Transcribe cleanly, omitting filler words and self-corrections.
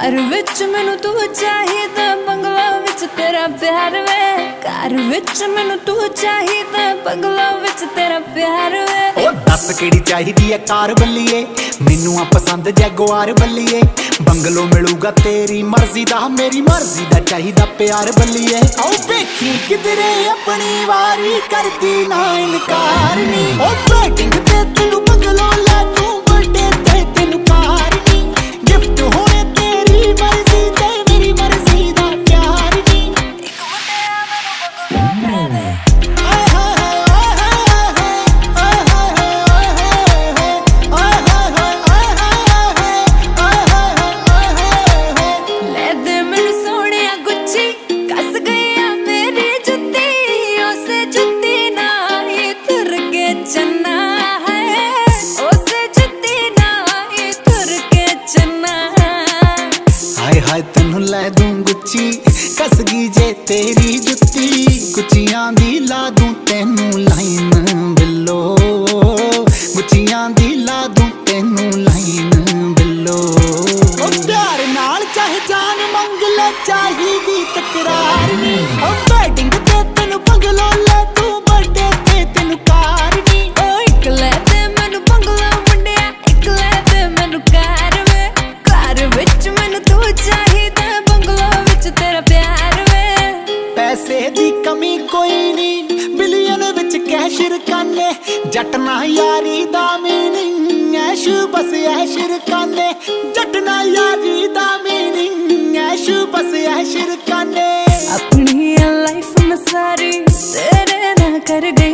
घर विच मैनू तू चाहिदा, बंगला विच तेरा प्यार वे। घर विच मैनू तू चाहिदा, बंगला विच तेरा प्यार वे। ओ दस केड़ी चाहिदी है कार बल्लीए, मैनू आ पसंद जैगुआर बल्लीए। बंगलो मिलूगा तेरी मर्जी दा, मेरी मर्जी दा चाहिदा प्यार बल्लीए। ओ देखी किधरे अपनी वारी करदी ना इनकार नी। ओ वेडिंग ते तेनू बंगलो लै दूं, बर्थडे ते तेनू कार नी। गिफ्ट होए तेरी मर्जी ते मेरी मर्जी दा प्यार नी। हाय तेनू लै दूं गुच्ची, कसगी जे तेरी जुत्ती। गुच्चियां दी ला दूं तेनू लाइन बिल्लो, गुच्चियां दी ला दूं तेनू लाइन बिल्लो। ओ प्यार नाल चाहे जान मंग ले, चाहिदी तकरार नी। ओ वेडिंग ते तेनू बंगलो लै दूं, बर्थडे ते तेनू कार नी। ओ इक लै दे मैनू बंगला मुंडिया, इक लै दे मैनू कार वे। घर विच मैनू तू चाहिदा, बंगला विच तेरा प्यार वे। पैसे दी कमी कोई नहीं, बिलियन विच कैश रकाने। जट ना यारी दा मीनिंग ऐश, बस ऐश रकाने। जट ना यारी दा मीनिंग ऐश, बस ऐश रकाने। अपनी लाइफ में सारी तेरे ना कर गई